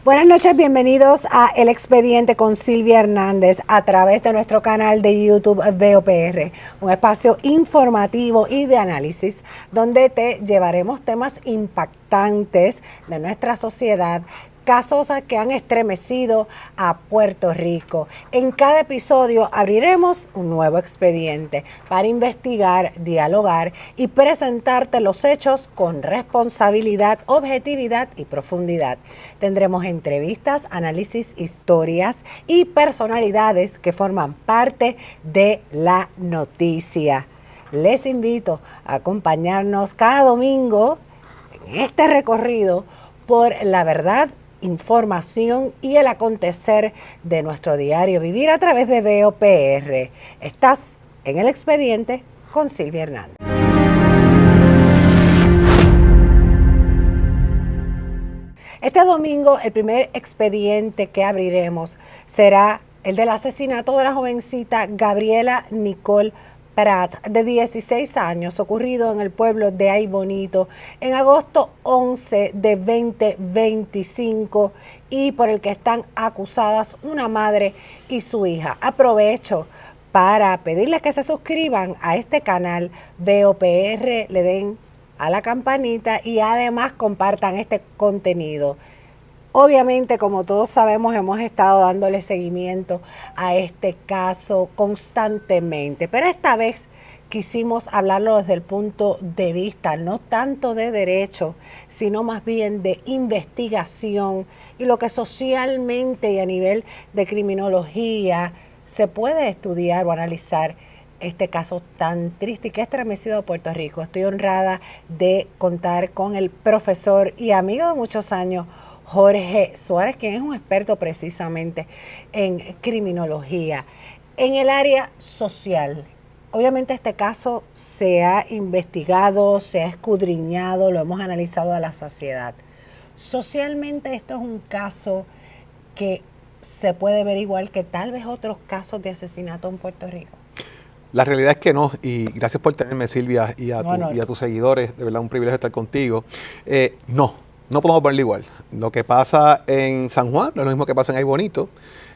Buenas noches, bienvenidos a El Expediente con Silvia Hernández a través de nuestro canal de YouTube VOPR, un espacio informativo y de análisis donde te llevaremos temas impactantes de nuestra sociedad, casos que han estremecido a Puerto Rico. En cada episodio abriremos un nuevo expediente para investigar, dialogar y presentarte los hechos con responsabilidad, objetividad y profundidad. Tendremos entrevistas, análisis, historias y personalidades que forman parte de la noticia. Les invito a acompañarnos cada domingo en este recorrido por la verdad, información y el acontecer de nuestro diario vivir a través de VOPR. Estás en El Expediente con Silvia Hernández. Este domingo el primer expediente que abriremos será el del asesinato de la jovencita Gabriela Nicole Pratt, de 16 años, ocurrido en el pueblo de Aybonito en agosto 11 de 2025 y por el que están acusadas una madre y su hija. Aprovecho para pedirles que se suscriban a este canal VOPR, le den a la campanita y además compartan este contenido. Obviamente, como todos sabemos, hemos estado dándole seguimiento a este caso constantemente, pero esta vez quisimos hablarlo desde el punto de vista no tanto de derecho, sino más bien de investigación y lo que socialmente y a nivel de criminología se puede estudiar o analizar este caso tan triste y que ha estremecido a Puerto Rico. Estoy honrada de contar con el profesor y amigo de muchos años, Jorge Suárez, quien es un experto precisamente en criminología. En el área social, obviamente este caso se ha investigado, se ha escudriñado, lo hemos analizado a la saciedad. Socialmente esto es un caso que se puede ver igual que tal vez otros casos de asesinato en Puerto Rico. La realidad es que no, y gracias por tenerme, Silvia, y a tus seguidores, de verdad un privilegio estar contigo. No podemos verlo igual. Lo que pasa en San Juan no es lo mismo que pasa en Aybonito.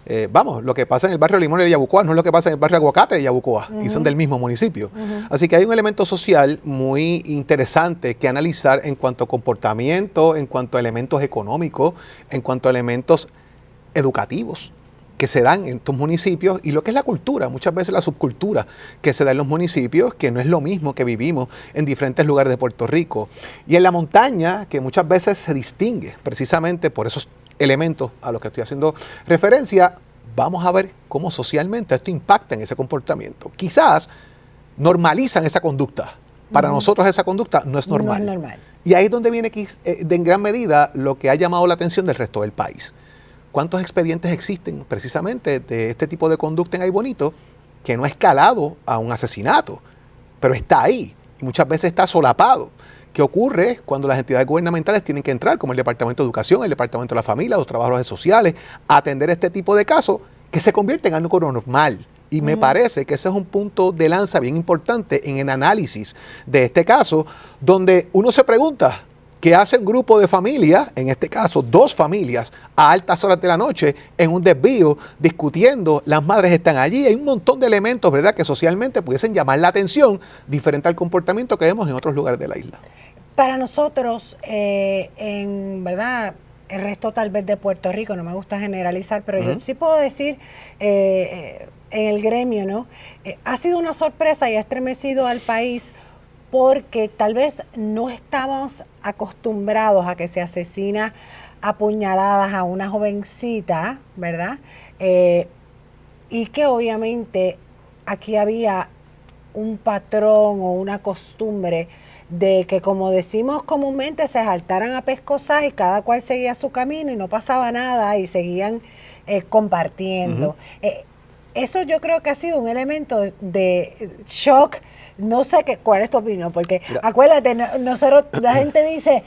Lo que pasa en el barrio Limones de Yabucoa no es lo que pasa en el barrio Aguacate de Yabucoa, y son del mismo municipio. Así que hay un elemento social muy interesante que analizar en cuanto a comportamiento, en cuanto a elementos económicos, en cuanto a elementos educativos que se dan en estos municipios y lo que es la cultura, muchas veces la subcultura que se da en los municipios, que no es lo mismo que vivimos en diferentes lugares de Puerto Rico. Y en la montaña, que muchas veces se distingue precisamente por esos elementos a los que estoy haciendo referencia, vamos a ver cómo socialmente esto impacta en ese comportamiento. Quizás normalizan esa conducta. Para nosotros esa conducta no es normal. No es normal. Y ahí es donde viene en gran medida lo que ha llamado la atención del resto del país. ¿Cuántos expedientes existen precisamente de este tipo de conducta en Aybonito que no ha escalado a un asesinato, pero está ahí y muchas veces está solapado? ¿Qué ocurre cuando las entidades gubernamentales tienen que entrar, como el Departamento de Educación, el Departamento de la Familia, los trabajadores sociales, a atender este tipo de casos que se convierten en algo normal? Y me parece que ese es un punto de lanza bien importante en el análisis de este caso, donde uno se pregunta, ¿qué hace un grupo de familias, en este caso 2 familias, a altas horas de la noche en un desvío discutiendo? Las madres están allí, hay un montón de elementos, ¿verdad?, que socialmente pudiesen llamar la atención, diferente al comportamiento que vemos en otros lugares de la isla. Para nosotros, en verdad, el resto tal vez de Puerto Rico, no me gusta generalizar, pero yo sí puedo decir en el gremio, ¿no? Ha sido una sorpresa y ha estremecido al país, porque tal vez no estamos acostumbrados a que se asesina a puñaladas a una jovencita, ¿verdad? Y que obviamente aquí había un patrón o una costumbre de que, como decimos comúnmente, se saltaran a pescosas y cada cual seguía su camino y no pasaba nada y seguían compartiendo. Eso yo creo que ha sido un elemento de shock. No sé cuál es tu opinión, porque acuérdate, nosotros, la gente dice,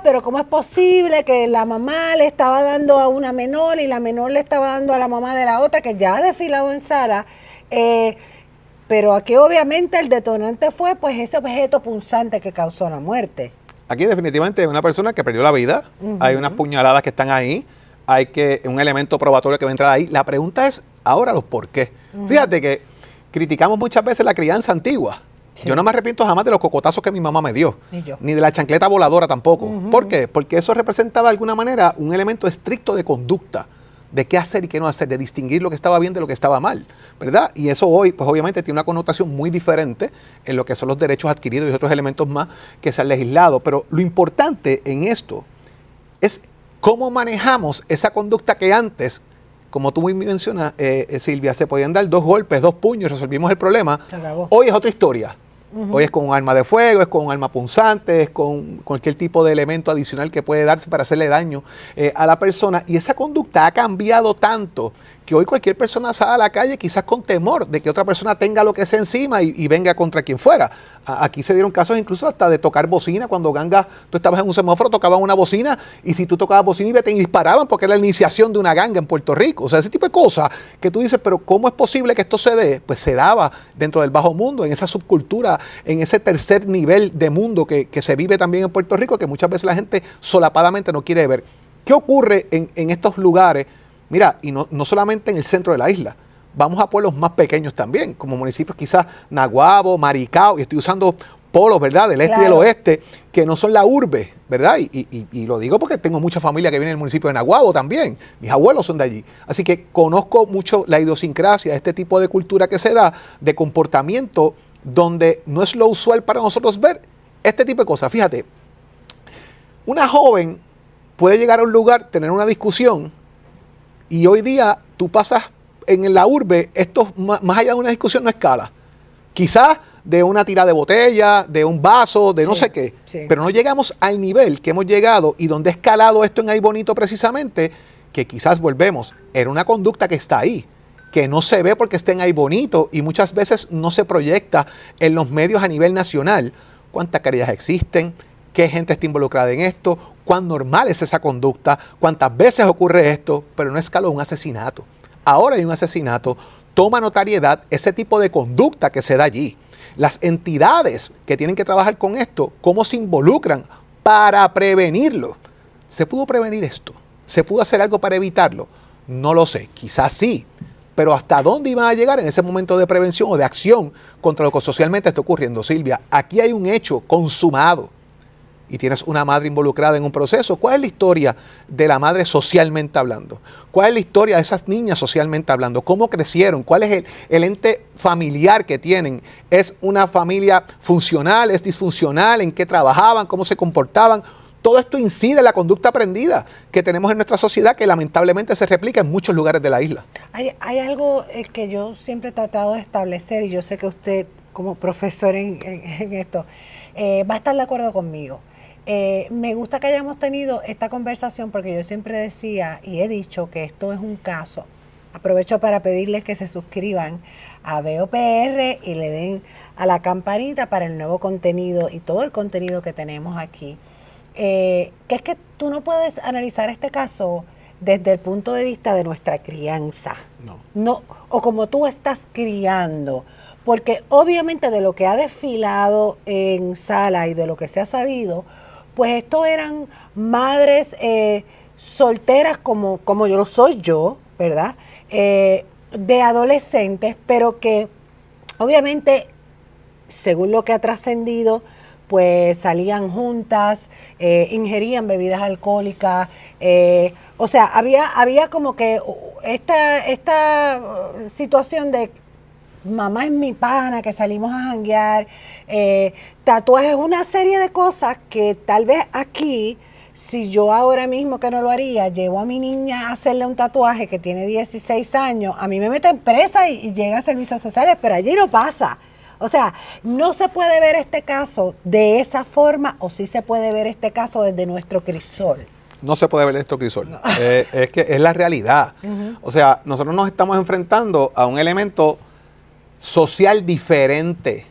pero ¿cómo es posible que la mamá le estaba dando a una menor y la menor le estaba dando a la mamá de la otra, que ya ha desfilado en sala? Pero aquí obviamente el detonante fue pues ese objeto punzante que causó la muerte. Aquí definitivamente hay una persona que perdió la vida, hay unas puñaladas que están ahí, hay que un elemento probatorio que va a entrar ahí. La pregunta es ahora los por qué. Fíjate que criticamos muchas veces la crianza antigua. Sí. Yo no me arrepiento jamás de los cocotazos que mi mamá me dio, ni de la chancleta voladora tampoco. ¿Por qué? Porque eso representaba de alguna manera un elemento estricto de conducta, de qué hacer y qué no hacer, de distinguir lo que estaba bien de lo que estaba mal, ¿verdad? Y eso hoy, pues obviamente tiene una connotación muy diferente en lo que son los derechos adquiridos y otros elementos más que se han legislado. Pero lo importante en esto es cómo manejamos esa conducta que antes, como tú muy mencionas, Silvia, se podían dar 2 golpes, 2 puños, resolvimos el problema. Hoy es otra historia. Hoy es con un arma de fuego, es con un arma punzante, es con cualquier tipo de elemento adicional que puede darse para hacerle daño a la persona. Y esa conducta ha cambiado tanto que hoy cualquier persona sale a la calle quizás con temor de que otra persona tenga lo que sea encima y venga contra quien fuera. Aquí se dieron casos incluso hasta de tocar bocina. Cuando ganga, tú estabas en un semáforo, tocaban una bocina y si tú tocabas bocina y te disparaban porque era la iniciación de una ganga en Puerto Rico. O sea, ese tipo de cosas que tú dices, pero ¿cómo es posible que esto se dé? Pues se daba dentro del bajo mundo, en esa subcultura, en ese tercer nivel de mundo que se vive también en Puerto Rico, que muchas veces la gente solapadamente no quiere ver. ¿Qué ocurre en estos lugares? Mira, y no solamente en el centro de la isla, vamos a pueblos más pequeños también, como municipios quizás Naguabo, Maricao, y estoy usando polos, ¿verdad?, del este y del oeste, que no son la urbe, ¿verdad? Y lo digo porque tengo mucha familia que viene del municipio de Naguabo también, mis abuelos son de allí, así que conozco mucho la idiosincrasia, este tipo de cultura que se da, de comportamiento donde no es lo usual para nosotros ver este tipo de cosas. Fíjate, una joven puede llegar a un lugar, tener una discusión, y hoy día tú pasas en la urbe, esto más allá de una discusión no escala. Quizás de una tira de botella, de un vaso, de no sé qué, pero no llegamos al nivel que hemos llegado y donde ha escalado esto en Ay Bonito precisamente, que quizás volvemos, era una conducta que está ahí, que no se ve porque está en Ay Bonito y muchas veces no se proyecta en los medios a nivel nacional. ¿Cuántas querellas existen? ¿Qué gente está involucrada en esto? ¿Cuán normal es esa conducta? ¿Cuántas veces ocurre esto? Pero no escaló un asesinato. Ahora hay un asesinato, toma notariedad ese tipo de conducta que se da allí. Las entidades que tienen que trabajar con esto, ¿cómo se involucran para prevenirlo? ¿Se pudo prevenir esto? ¿Se pudo hacer algo para evitarlo? No lo sé, quizás sí. Pero ¿hasta dónde iban a llegar en ese momento de prevención o de acción contra lo que socialmente está ocurriendo, Silvia? Aquí hay un hecho consumado y tienes una madre involucrada en un proceso. ¿Cuál es la historia de la madre socialmente hablando? ¿Cuál es la historia de esas niñas socialmente hablando? ¿Cómo crecieron? ¿Cuál es el ente familiar que tienen? ¿Es una familia funcional? ¿Es disfuncional? ¿En qué trabajaban? ¿Cómo se comportaban? Todo esto incide en la conducta aprendida que tenemos en nuestra sociedad, que lamentablemente se replica en muchos lugares de la isla. Hay algo que yo siempre he tratado de establecer, y yo sé que usted como profesor en esto va a estar de acuerdo conmigo. Me gusta que hayamos tenido esta conversación porque yo siempre decía y he dicho que esto es un caso. Aprovecho para pedirles que se suscriban a VOPR y le den a la campanita para el nuevo contenido y todo el contenido que tenemos aquí. Que es que tú no puedes analizar este caso desde el punto de vista de nuestra crianza. No, o como tú estás criando. Porque obviamente de lo que ha desfilado en sala y de lo que se ha sabido, pues esto eran madres solteras como yo lo soy yo, ¿verdad? De adolescentes, pero que obviamente, según lo que ha trascendido, pues salían juntas, ingerían bebidas alcohólicas, o sea, había como que esta situación de mamá es mi pana, que salimos a janguear, tatuajes, una serie de cosas que tal vez aquí, si yo ahora mismo que no lo haría, llevo a mi niña a hacerle un tatuaje que tiene 16 años, a mí me meten presa y llega a servicios sociales, pero allí no pasa. O sea, no se puede ver este caso de esa forma, o sí se puede ver este caso desde nuestro crisol. No se puede ver nuestro crisol. No. Es que es la realidad. O sea, nosotros nos estamos enfrentando a un elemento social diferente.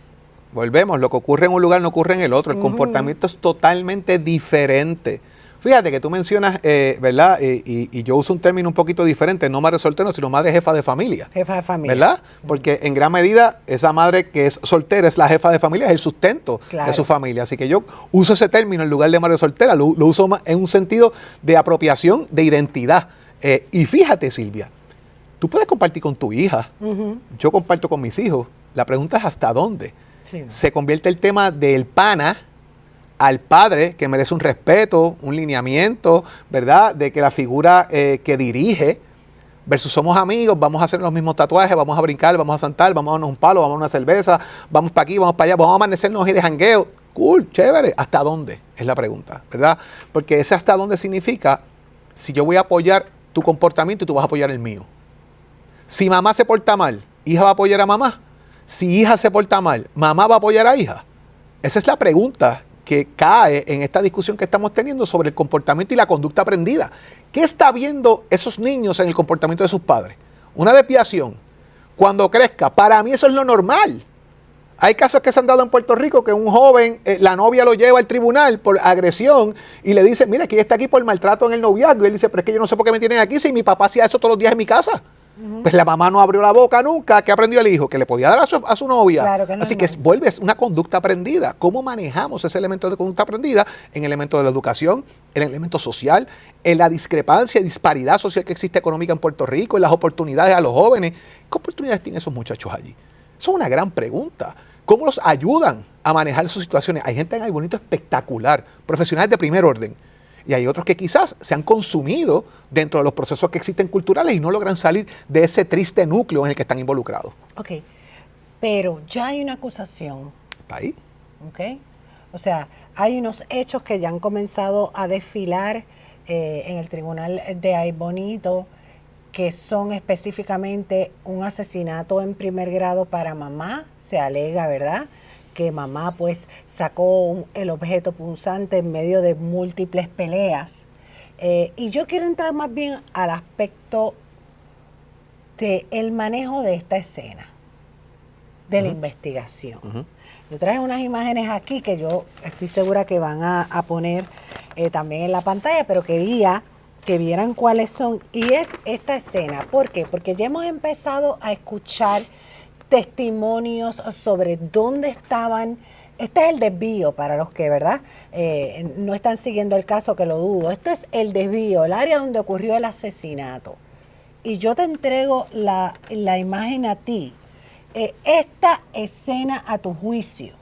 Volvemos, lo que ocurre en un lugar no ocurre en el otro. El comportamiento es totalmente diferente. Fíjate que tú mencionas, ¿verdad? Y yo uso un término un poquito diferente, no madre soltera, sino madre jefa de familia. Jefa de familia. ¿Verdad? Porque en gran medida esa madre que es soltera es la jefa de familia, es el sustento de su familia. Así que yo uso ese término en lugar de madre soltera, lo uso en un sentido de apropiación de identidad. Y fíjate, Silvia, tú puedes compartir con tu hija, yo comparto con mis hijos. La pregunta es ¿hasta dónde? Sí. Se convierte el tema del pana al padre, que merece un respeto, un lineamiento, ¿verdad? De que la figura que dirige, versus somos amigos, vamos a hacer los mismos tatuajes, vamos a brincar, vamos a saltar, vamos a darnos un palo, vamos a una cerveza, vamos para aquí, vamos para allá, vamos a amanecernos y de jangueo. Cool, chévere. ¿Hasta dónde? Es la pregunta, ¿verdad? Porque ese hasta dónde significa si yo voy a apoyar tu comportamiento y tú vas a apoyar el mío. Si mamá se porta mal, hija va a apoyar a mamá. Si hija se porta mal, mamá va a apoyar a hija. Esa es la pregunta que cae en esta discusión que estamos teniendo sobre el comportamiento y la conducta aprendida. ¿Qué está viendo esos niños en el comportamiento de sus padres? Una desviación. Cuando crezca, para mí eso es lo normal. Hay casos que se han dado en Puerto Rico que un joven, la novia lo lleva al tribunal por agresión y le dice, mira, que ella está aquí por maltrato en el noviazgo. Y él dice, pero es que yo no sé por qué me tienen aquí si mi papá hacía eso todos los días en mi casa. Pues la mamá no abrió la boca nunca. ¿Qué aprendió el hijo? Que le podía dar a su novia. Claro que no. Así que vuelve una conducta aprendida. ¿Cómo manejamos ese elemento de conducta aprendida? En el elemento de la educación, en el elemento social, en la discrepancia y disparidad social que existe económica en Puerto Rico, en las oportunidades a los jóvenes. ¿Qué oportunidades tienen esos muchachos allí? Eso es una gran pregunta. ¿Cómo los ayudan a manejar sus situaciones? Hay gente en Ay Bonito espectacular, profesionales de primer orden. Y hay otros que quizás se han consumido dentro de los procesos que existen culturales y no logran salir de ese triste núcleo en el que están involucrados. Ok, pero ya hay una acusación. ¿Está ahí? Ok, o sea, hay unos hechos que ya han comenzado a desfilar en el tribunal de Ay Bonito, que son específicamente un asesinato en primer grado para mamá, se alega, ¿verdad?, que mamá pues sacó el objeto punzante en medio de múltiples peleas. Y yo quiero entrar más bien al aspecto del manejo de esta escena, de la investigación. Yo traje unas imágenes aquí que yo estoy segura que van a poner también en la pantalla, pero quería que vieran cuáles son. Y es esta escena. ¿Por qué? Porque ya hemos empezado a escuchar testimonios sobre dónde estaban. Este es el desvío para los que, ¿verdad?, no están siguiendo el caso, que lo dudo. Esto es el desvío, el área donde ocurrió el asesinato. Y yo te entrego la imagen a ti. Esta escena, a tu juicio,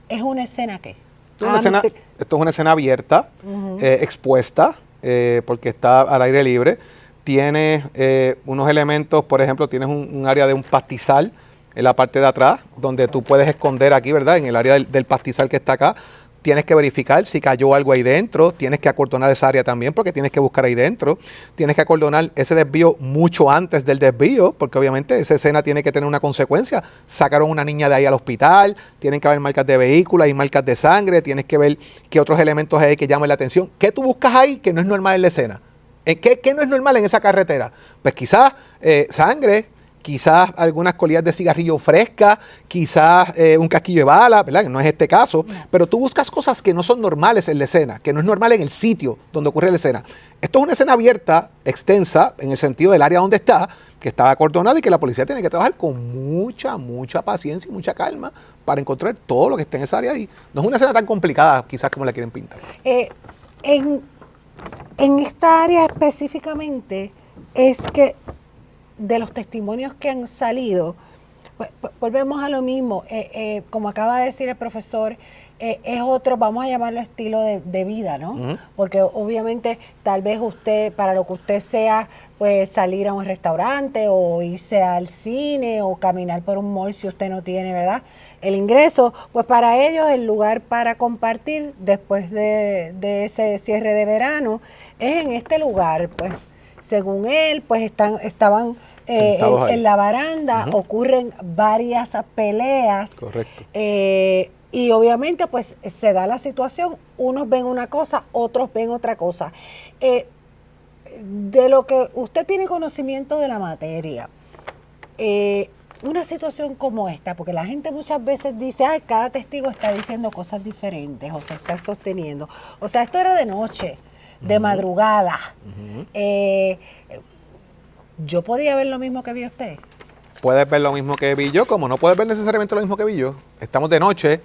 ¿es una escena qué? Esto es una escena abierta, expuesta, porque está al aire libre. Tienes unos elementos, por ejemplo, tienes un área de un pastizal en la parte de atrás, donde tú puedes esconder aquí, ¿verdad? En el área del pastizal que está acá. Tienes que verificar si cayó algo ahí dentro, tienes que acordonar esa área también porque tienes que buscar ahí dentro, tienes que acordonar ese desvío mucho antes del desvío, porque obviamente esa escena tiene que tener una consecuencia. Sacaron una niña de ahí al hospital, tienen que haber marcas de vehículos, hay marcas de sangre, tienes que ver qué otros elementos hay que llamen la atención. ¿Qué tú buscas ahí que no es normal en la escena? ¿Qué no es normal en esa carretera? Pues quizás sangre, quizás algunas colillas de cigarrillo fresca, quizás un casquillo de bala, ¿verdad? No es este caso, pero tú buscas cosas que no son normales en la escena, que no es normal en el sitio donde ocurre la escena. Esto es una escena abierta, extensa, en el sentido del área donde está, que está acordonada y que la policía tiene que trabajar con mucha paciencia y mucha calma para encontrar todo lo que está en esa área ahí. No es una escena tan complicada quizás como la quieren pintar. En esta área específicamente es que de los testimonios que han salido, pues, volvemos a lo mismo, como acaba de decir el profesor, es otro, vamos a llamarlo estilo de vida, ¿no? Porque obviamente tal vez usted, para lo que usted sea, pues salir a un restaurante o irse al cine o caminar por un mall si usted no tiene, ¿verdad?, el ingreso, pues para ellos el lugar para compartir después de ese cierre de verano es en este lugar, pues según él, pues estaban en la baranda, ocurren varias peleas. Correcto. Y obviamente pues se da la situación, unos ven una cosa, otros ven otra cosa. De lo que usted tiene conocimiento de la materia, una situación como esta, porque la gente muchas veces dice, ay, cada testigo está diciendo cosas diferentes o se está sosteniendo. O sea, esto era de noche, de madrugada. ¿Yo podía ver lo mismo que vio usted? Puedes ver lo mismo que vi yo, como no puedes ver necesariamente lo mismo que vi yo. Estamos de noche,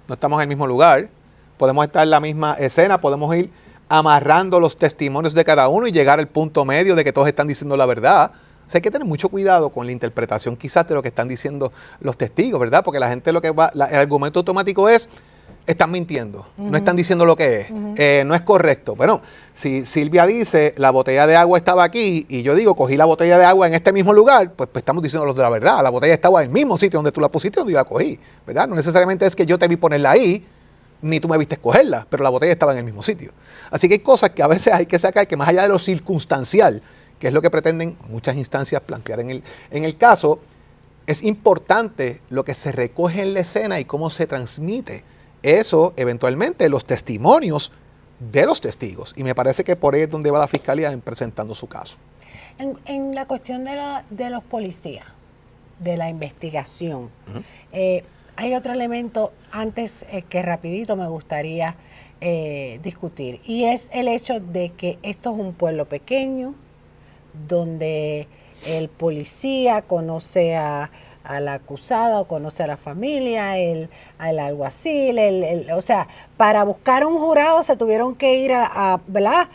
no estamos en el mismo lugar, podemos estar en la misma escena, podemos ir amarrando los testimonios de cada uno y llegar al punto medio de que todos están diciendo la verdad. O sea, hay que tener mucho cuidado con la interpretación quizás de lo que están diciendo los testigos, ¿verdad? Porque la gente el argumento automático es, están mintiendo, no están diciendo lo que es, no es correcto. Bueno, si Silvia dice, la botella de agua estaba aquí, y yo digo, cogí la botella de agua en este mismo lugar, pues estamos diciendo los de la verdad. La botella estaba en el mismo sitio donde tú la pusiste, donde yo la cogí, ¿verdad? No necesariamente es que yo te vi ponerla ahí, ni tú me viste escogerla, pero la botella estaba en el mismo sitio. Así que hay cosas que a veces hay que sacar, que más allá de lo circunstancial, que es lo que pretenden muchas instancias plantear en el caso, es importante lo que se recoge en la escena y cómo se transmite eso, eventualmente, los testimonios de los testigos. Y me parece que por ahí es donde va la fiscalía en presentando su caso. En la cuestión de los policías, de la investigación, hay otro elemento antes que rapidito me gustaría discutir, y es el hecho de que esto es un pueblo pequeño, donde el policía conoce a la acusada o conoce a la familia, al alguacil, o sea, para buscar un jurado se tuvieron que ir ¿verdad?,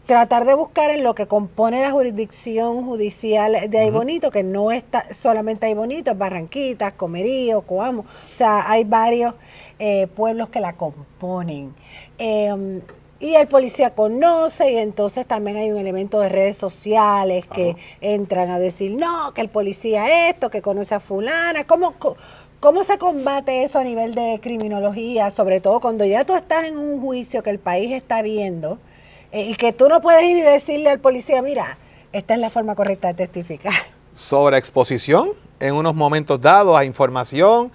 tratar de buscar en lo que compone la jurisdicción judicial de Aybonito, que no está solamente Aybonito, es Barranquitas, Comerío, Coamo, o sea, hay varios pueblos que la componen. Y el policía conoce, y entonces también hay un elemento de redes sociales que entran a decir, no, que el policía esto, que conoce a fulana. ¿Cómo se combate eso a nivel de criminología? Sobre todo cuando ya tú estás en un juicio que el país está viendo y que tú no puedes ir y decirle al policía, mira, esta es la forma correcta de testificar. Sobreexposición en unos momentos dados a información,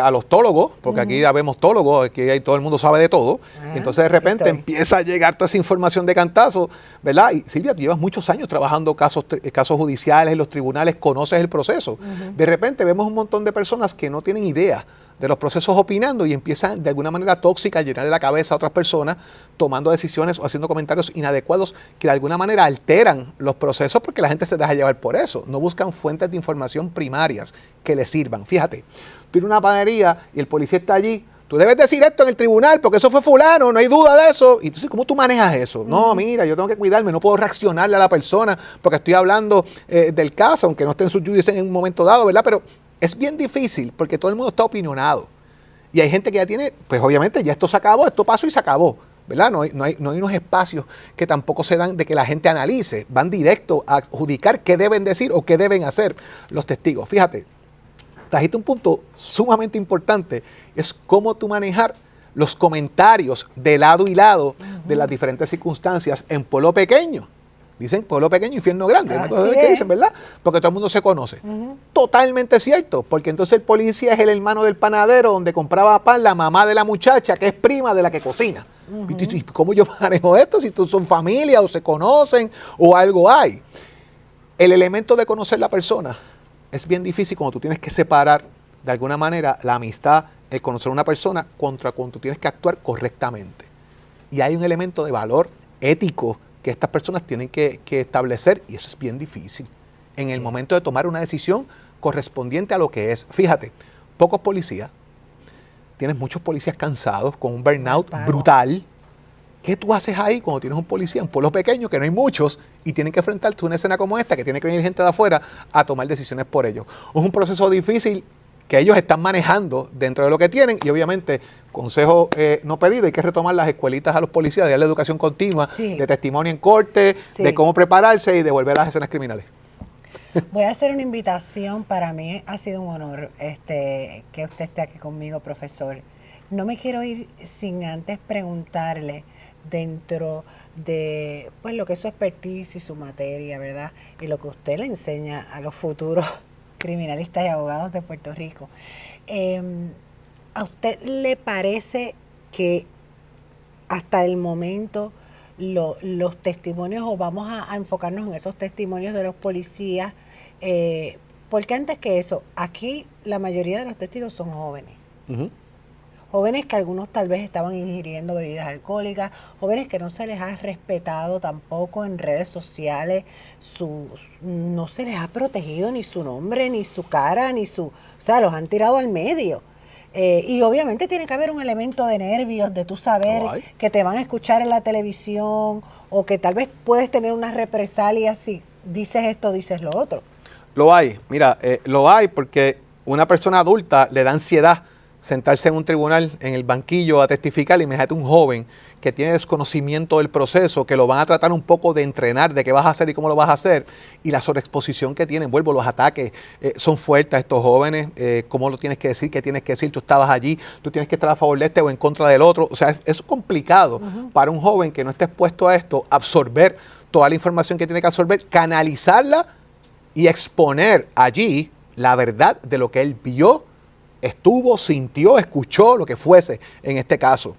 a los tólogos, porque aquí ya vemos tólogos, que todo el mundo sabe de todo, entonces de repente empieza a llegar toda esa información de cantazo, ¿verdad? Y Silvia, tú llevas muchos años trabajando casos judiciales en los tribunales, conoces el proceso. De repente vemos un montón de personas que no tienen idea de los procesos opinando y empiezan de alguna manera tóxica a llenarle la cabeza a otras personas, tomando decisiones o haciendo comentarios inadecuados que de alguna manera alteran los procesos porque la gente se deja llevar por eso. No buscan fuentes de información primarias que les sirvan. Fíjate, tú tienes una panadería y el policía está allí, tú debes decir esto en el tribunal porque eso fue fulano, no hay duda de eso. Y entonces, ¿cómo tú manejas eso? No, mira, yo tengo que cuidarme, no puedo reaccionarle a la persona porque estoy hablando del caso, aunque no esté en su judice en un momento dado, ¿verdad? Pero es bien difícil porque todo el mundo está opinionado. Y hay gente que ya tiene, pues obviamente ya esto se acabó, esto pasó y se acabó, ¿verdad? No hay unos espacios que tampoco se dan de que la gente analice, van directo a adjudicar qué deben decir o qué deben hacer los testigos. Fíjate, trajiste un punto sumamente importante, es cómo tú manejar los comentarios de lado y lado de las diferentes circunstancias en pueblo pequeño. Dicen pueblo pequeño, infierno grande, una cosa que dicen, ¿verdad? Porque todo el mundo se conoce. Totalmente cierto, porque entonces el policía es el hermano del panadero donde compraba pan, la mamá de la muchacha, que es prima de la que cocina. ¿Y cómo yo manejo esto? Si son familia o se conocen o algo hay. El elemento de conocer la persona es bien difícil cuando tú tienes que separar de alguna manera la amistad, el conocer a una persona contra cuando tú tienes que actuar correctamente. Y hay un elemento de valor ético que estas personas tienen que establecer, y eso es bien difícil en el momento de tomar una decisión correspondiente a lo que es. Fíjate, pocos policías, tienes muchos policías cansados, con un burnout brutal. ¿Qué tú haces ahí cuando tienes un policía en pueblos pequeños, que no hay muchos, y tienen que enfrentarte a una escena como esta, que tiene que venir gente de afuera a tomar decisiones por ellos? Es un proceso difícil que ellos están manejando dentro de lo que tienen, y obviamente, consejo no pedido, hay que retomar las escuelitas a los policías, de darle educación continua, de testimonio en corte, de cómo prepararse y de volver a las escenas criminales. Voy a hacer una invitación. Para mí ha sido un honor que usted esté aquí conmigo, profesor. No me quiero ir sin antes preguntarle, dentro de pues lo que es su expertise y su materia, ¿verdad? Y lo que usted le enseña a los futuros criminalistas y abogados de Puerto Rico. ¿A usted le parece que hasta el momento los testimonios, o vamos a enfocarnos en esos testimonios de los policías, porque antes que eso, aquí la mayoría de los testigos son jóvenes? Jóvenes que algunos tal vez estaban ingiriendo bebidas alcohólicas, jóvenes que no se les ha respetado tampoco en redes sociales, no se les ha protegido ni su nombre, ni su cara, o sea, los han tirado al medio. Y obviamente tiene que haber un elemento de nervios, de tu saber que te van a escuchar en la televisión o que tal vez puedes tener unas represalias si dices esto, dices lo otro. Lo hay, mira, lo hay porque una persona adulta le da ansiedad sentarse en un tribunal, en el banquillo a testificar. Imagínate un joven que tiene desconocimiento del proceso, que lo van a tratar un poco de entrenar, de qué vas a hacer y cómo lo vas a hacer, y la sobreexposición que tienen. Vuelvo, los ataques son fuertes a estos jóvenes, cómo lo tienes que decir, qué tienes que decir, tú estabas allí, tú tienes que estar a favor de este o en contra del otro. O sea, es complicado para un joven que no esté expuesto a esto, absorber toda la información que tiene que absorber, canalizarla y exponer allí la verdad de lo que él vio, estuvo, sintió, escuchó, lo que fuese en este caso.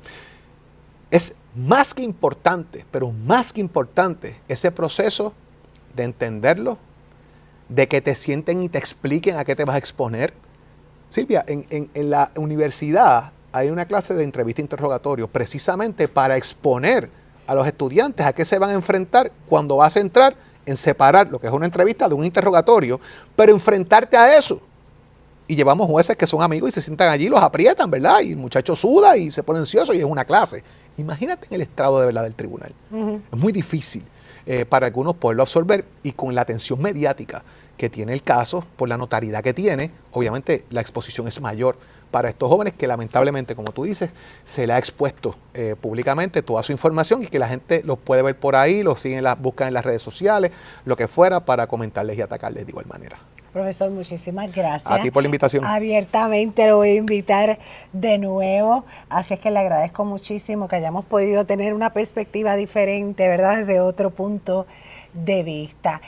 Es más que importante, pero más que importante, ese proceso de entenderlo, de que te sienten y te expliquen a qué te vas a exponer. Silvia, en la universidad hay una clase de entrevista-interrogatorio precisamente para exponer a los estudiantes a qué se van a enfrentar cuando vas a entrar, en separar lo que es una entrevista de un interrogatorio, pero enfrentarte a eso. Y llevamos jueces que son amigos y se sientan allí, los aprietan, ¿verdad? Y el muchacho suda y se pone ansioso y es una clase. Imagínate en el estrado de verdad del tribunal. Es muy difícil para algunos poderlo absorber, y con la atención mediática que tiene el caso, por la notariedad que tiene, obviamente la exposición es mayor para estos jóvenes que lamentablemente, como tú dices, se le ha expuesto públicamente toda su información y que la gente los puede ver por ahí, los siguen, buscan en las redes sociales, lo que fuera, para comentarles y atacarles de igual manera. Profesor, muchísimas gracias. A ti por la invitación. Abiertamente lo voy a invitar de nuevo, así es que le agradezco muchísimo que hayamos podido tener una perspectiva diferente, ¿verdad? Desde otro punto de vista.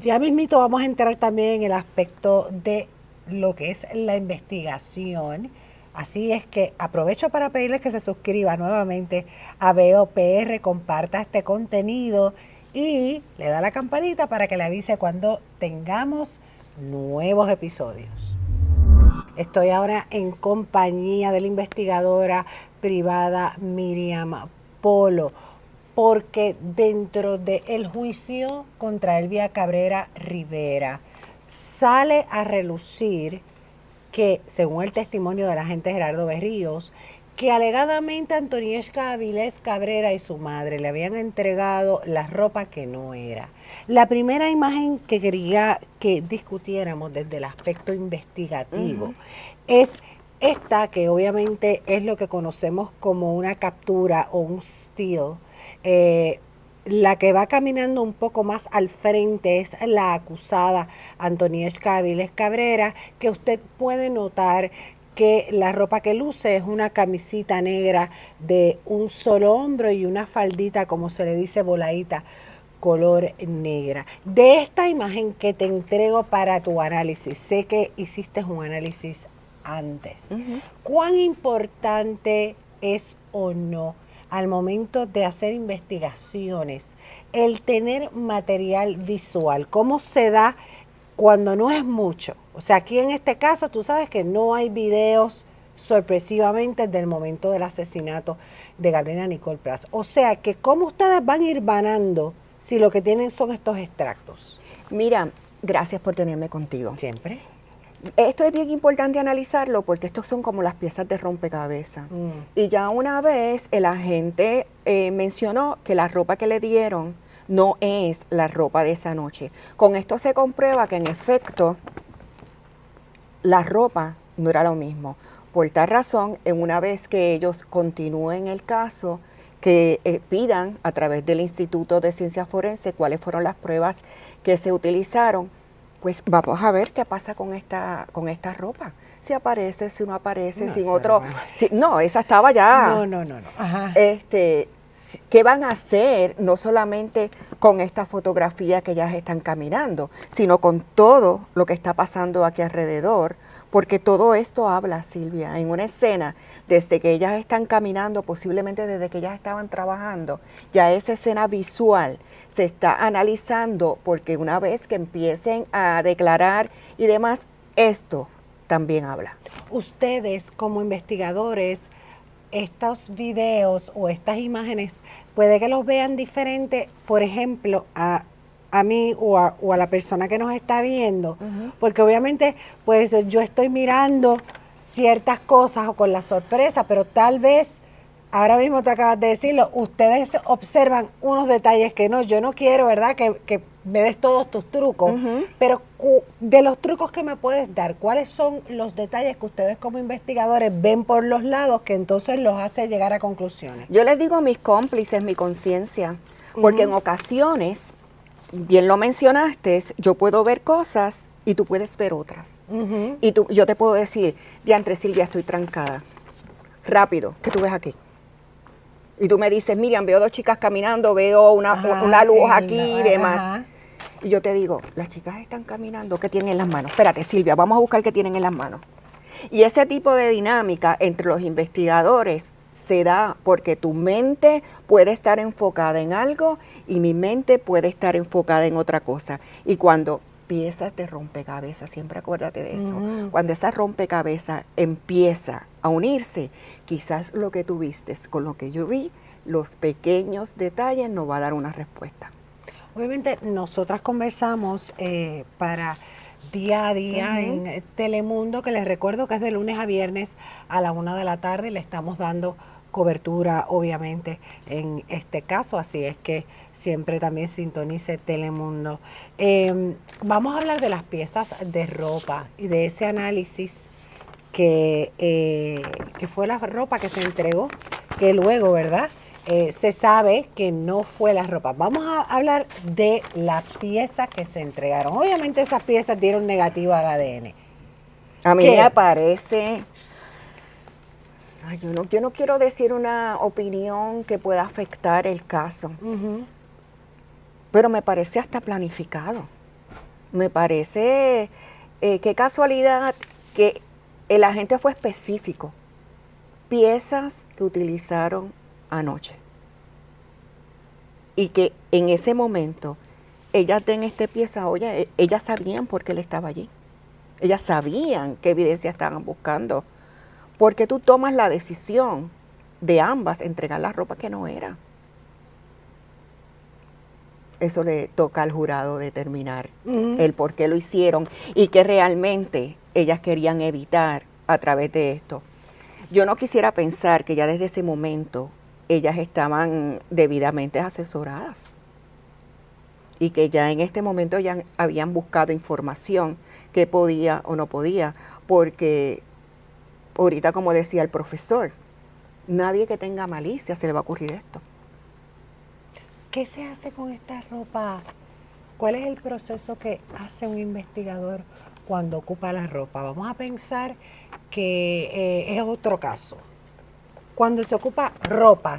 Ya mismito vamos a entrar también en el aspecto de lo que es la investigación. Así es que aprovecho para pedirles que se suscriba nuevamente a Veo PR, comparta este contenido y le da la campanita para que le avise cuando tengamos nuevos episodios. Estoy ahora en compañía de la investigadora privada Miriam Polo, porque dentro del juicio contra Elvia Cabrera Rivera sale a relucir que, según el testimonio del agente Gerardo Berríos, que alegadamente Antonieshka Avilés Cabrera y su madre le habían entregado la ropa que no era. La primera imagen que quería que discutiéramos desde el aspecto investigativo es esta, que obviamente es lo que conocemos como una captura o un still. La que va caminando un poco más al frente es la acusada Antonieshka Avilés Cabrera, que usted puede notar que la ropa que luce es una camisita negra de un solo hombro y una faldita, como se le dice, voladita, color negra. De esta imagen que te entrego para tu análisis, sé que hiciste un análisis antes. ¿Cuán importante es o no al momento de hacer investigaciones el tener material visual? ¿Cómo se da cuando no es mucho? O sea, aquí en este caso tú sabes que no hay videos sorpresivamente del momento del asesinato de Gabriela Nicole Prats. O sea, que ¿cómo ustedes van a ir vanando si lo que tienen son estos extractos? Mira, gracias por tenerme contigo. Siempre. Esto es bien importante analizarlo porque estos son como las piezas de rompecabezas. Y ya una vez el agente mencionó que la ropa que le dieron no es la ropa de esa noche. Con esto se comprueba que en efecto la ropa no era lo mismo. Por tal razón, en una vez que ellos continúen el caso, que pidan a través del Instituto de Ciencias Forenses cuáles fueron las pruebas que se utilizaron, pues vamos a ver qué pasa con esta ropa. Si aparece, si no aparece, No, sin otro. No, esa estaba ya. No. Ajá. ¿Qué van a hacer no solamente con esta fotografía que ellas están caminando, sino con todo lo que está pasando aquí alrededor? Porque todo esto habla, Silvia, en una escena, desde que ellas están caminando, posiblemente desde que ellas estaban trabajando, ya esa escena visual se está analizando, porque una vez que empiecen a declarar y demás, esto también habla. Ustedes como investigadores, estos videos o estas imágenes, puede que los vean diferente, por ejemplo, a mí o a la persona que nos está viendo, porque obviamente pues yo estoy mirando ciertas cosas o con la sorpresa, pero tal vez, ahora mismo te acabas de decirlo, ustedes observan unos detalles que no, yo no quiero, ¿verdad?, que me des todos tus trucos, pero de los trucos que me puedes dar, ¿cuáles son los detalles que ustedes como investigadores ven por los lados que entonces los hace llegar a conclusiones? Yo les digo a mis cómplices, mi conciencia, porque en ocasiones, bien lo mencionaste, yo puedo ver cosas y tú puedes ver otras. Y yo te puedo decir, diantre Silvia, estoy trancada. Rápido, ¿qué tú ves aquí? Y tú me dices, Miriam, veo 2 chicas caminando, veo una luz aquí y demás. Y yo te digo, las chicas están caminando, ¿qué tienen en las manos? Espérate, Silvia, vamos a buscar qué tienen en las manos. Y ese tipo de dinámica entre los investigadores se da porque tu mente puede estar enfocada en algo y mi mente puede estar enfocada en otra cosa. Y cuando piezas de rompecabezas, siempre acuérdate de eso, cuando esa rompecabezas empieza a unirse, quizás lo que tú vistes con lo que yo vi, los pequeños detalles nos va a dar una respuesta. Obviamente nosotras conversamos para día a día en Telemundo, que les recuerdo que es de lunes a viernes a la 1 de la tarde y le estamos dando cobertura obviamente en este caso, así es que siempre también sintonice Telemundo. Vamos a hablar de las piezas de ropa y de ese análisis que fue la ropa que se entregó, que luego, ¿verdad?, se sabe que no fue la ropa. Vamos a hablar de las piezas que se entregaron. Obviamente esas piezas dieron negativa al ADN. A mí me parece... yo no quiero decir una opinión que pueda afectar el caso, pero me parece hasta planificado. Me parece, qué casualidad que el agente fue específico. Piezas que utilizaron anoche. Y que en ese momento, ellas den esta pieza, oye, ellas sabían por qué él estaba allí. Ellas sabían qué evidencia estaban buscando. Porque tú tomas la decisión de ambas entregar la ropa que no era. Eso le toca al jurado determinar el por qué lo hicieron y que realmente ellas querían evitar a través de esto. Yo no quisiera pensar que ya desde ese momento ellas estaban debidamente asesoradas y que ya en este momento ya habían buscado información que podía o no podía, porque ahorita, como decía el profesor, nadie que tenga malicia se le va a ocurrir esto. ¿Qué se hace con esta ropa? ¿Cuál es el proceso que hace un investigador cuando ocupa la ropa? Vamos a pensar que es otro caso. Cuando se ocupa ropa,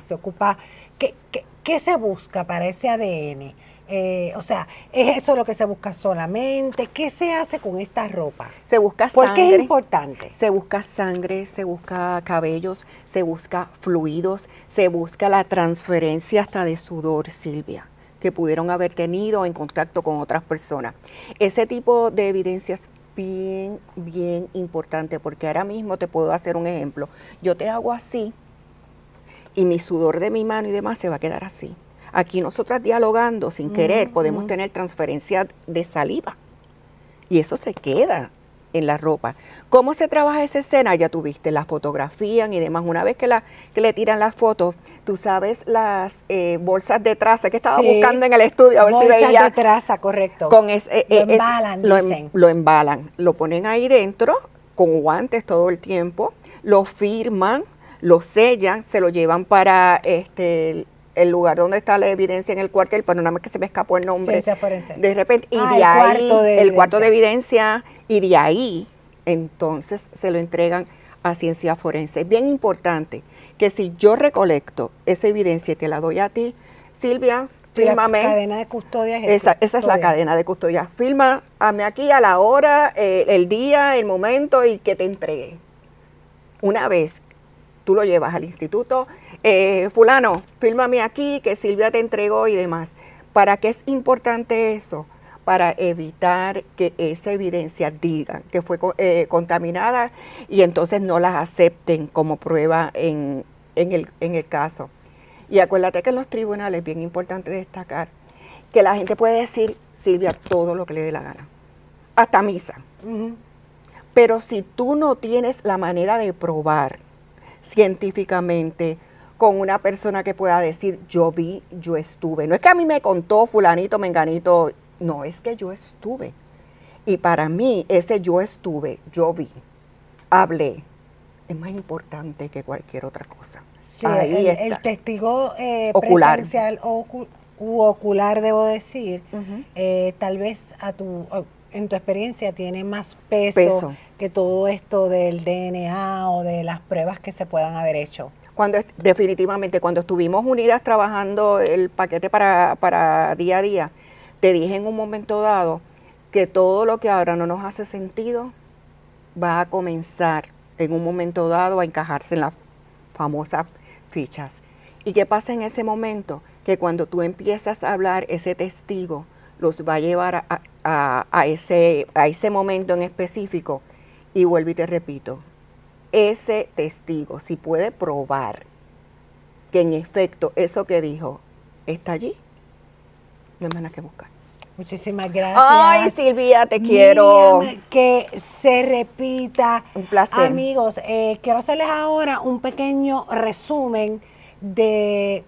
¿qué se busca para ese ADN? O sea, ¿es eso lo que se busca solamente? ¿Qué se hace con esta ropa? Se busca sangre. ¿Por qué es importante? Se busca sangre, se busca cabellos, se busca fluidos, se busca la transferencia hasta de sudor, Silvia, que pudieron haber tenido en contacto con otras personas. Ese tipo de evidencia es bien, bien importante, porque ahora mismo te puedo hacer un ejemplo. Yo te hago así y mi sudor de mi mano y demás se va a quedar así. Aquí nosotras dialogando sin querer podemos tener transferencia de saliva y eso se queda en la ropa. ¿Cómo se trabaja esa escena? Ya tuviste, la fotografían y demás. Una vez que le tiran las fotos, tú sabes las bolsas de traza que estaba buscando en el estudio a ver si veía. Bolsas de traza, correcto. Con lo embalan, lo ponen ahí dentro con guantes todo el tiempo, lo firman, lo sellan, se lo llevan para el lugar donde está la evidencia en el cuartel, pero nada más que se me escapó el nombre. Ciencia forense. De repente, y de ahí, el cuarto de evidencia, y de ahí, entonces se lo entregan a ciencia forense. Es bien importante que si yo recolecto esa evidencia y te la doy a ti, Silvia, fírmame. La cadena de custodia es esa es la cadena de custodia. Fírmame aquí a la hora, el día, el momento y que te entregue. Una vez tú lo llevas al instituto, fulano, fírmame aquí que Silvia te entregó y demás. ¿Para qué es importante eso? Para evitar que esa evidencia diga que fue contaminada y entonces no las acepten como prueba en el caso. Y acuérdate que en los tribunales es bien importante destacar que la gente puede decir, Silvia, todo lo que le dé la gana, hasta misa. Pero si tú no tienes la manera de probar científicamente con una persona que pueda decir, yo vi, yo estuve. No es que a mí me contó fulanito, menganito, no, es que yo estuve. Y para mí, ese yo estuve, yo vi, hablé, es más importante que cualquier otra cosa. Sí, ahí está. El testigo ocular. presencial u ocular, debo decir, tal vez en tu experiencia tiene más peso que todo esto del DNA o de las pruebas que se puedan haber hecho. Definitivamente, cuando estuvimos unidas trabajando el paquete para día a día, te dije en un momento dado que todo lo que ahora no nos hace sentido va a comenzar en un momento dado a encajarse en las famosas fichas. ¿Y qué pasa en ese momento? Que cuando tú empiezas a hablar, ese testigo los va a llevar a ese momento en específico. Y vuelvo y te repito, ese testigo, si puede probar que en efecto eso que dijo está allí, no hay más nada que buscar. Muchísimas gracias. Ay, Silvia, te quiero. Que se repita. Un placer. Amigos, quiero hacerles ahora un pequeño resumen de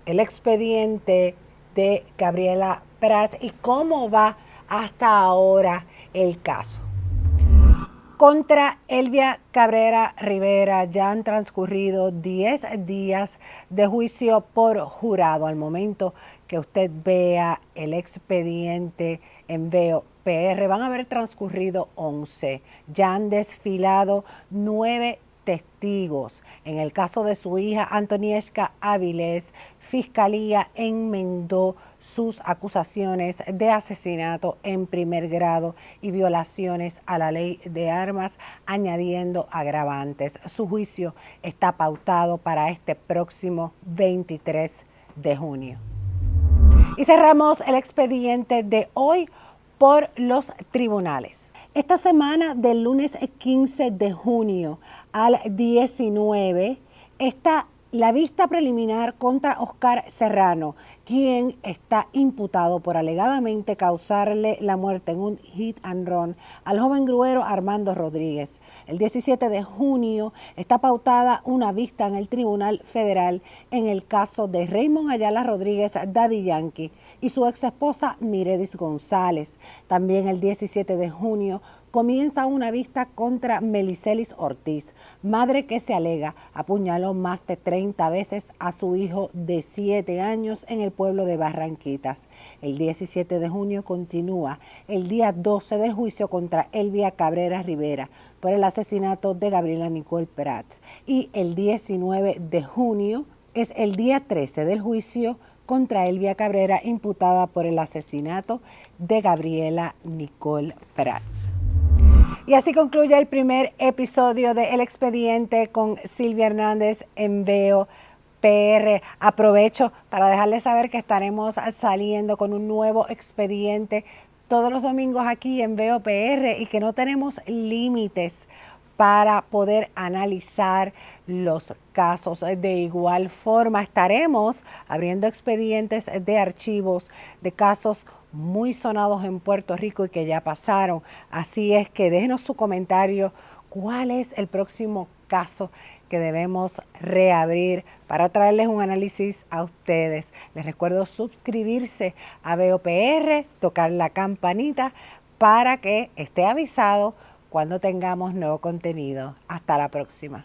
el expediente de Gabriela Prats y cómo va hasta ahora el caso. Contra Elvia Cabrera Rivera ya han transcurrido 10 días de juicio por jurado. Al momento que usted vea el expediente en Veo PR, van a haber transcurrido 11. Ya han desfilado 9 testigos. En el caso de su hija Antonieshka Avilés, Fiscalía enmendó sus acusaciones de asesinato en primer grado y violaciones a la ley de armas, añadiendo agravantes. Su juicio está pautado para este próximo 23 de junio. Y cerramos el expediente de hoy por los tribunales. Esta semana, del lunes 15 de junio al 19, está la vista preliminar contra Oscar Serrano, quien está imputado por alegadamente causarle la muerte en un hit and run al joven gruero Armando Rodríguez. El 17 de junio está pautada una vista en el Tribunal Federal en el caso de Raymond Ayala Rodríguez, Daddy Yankee, y su ex esposa Miredis González. También el 17 de junio comienza una vista contra Melicelis Ortiz, madre que se alega apuñaló más de 30 veces a su hijo de 7 años en el pueblo de Barranquitas. El 17 de junio continúa el día 12 del juicio contra Elvia Cabrera Rivera por el asesinato de Gabriela Nicole Prats. Y el 19 de junio es el día 13 del juicio contra Elvia Cabrera, imputada por el asesinato de Gabriela Nicole Prats. Y así concluye el primer episodio de El Expediente con Silvia Hernández en Veo PR. Aprovecho para dejarles saber que estaremos saliendo con un nuevo expediente todos los domingos aquí en Veo PR y que no tenemos límites para poder analizar los casos. De igual forma, estaremos abriendo expedientes de archivos de casos muy sonados en Puerto Rico y que ya pasaron. Así es que déjenos su comentario. ¿Cuál es el próximo caso que debemos reabrir para traerles un análisis a ustedes? Les recuerdo suscribirse a Veo PR, tocar la campanita para que esté avisado cuando tengamos nuevo contenido. Hasta la próxima.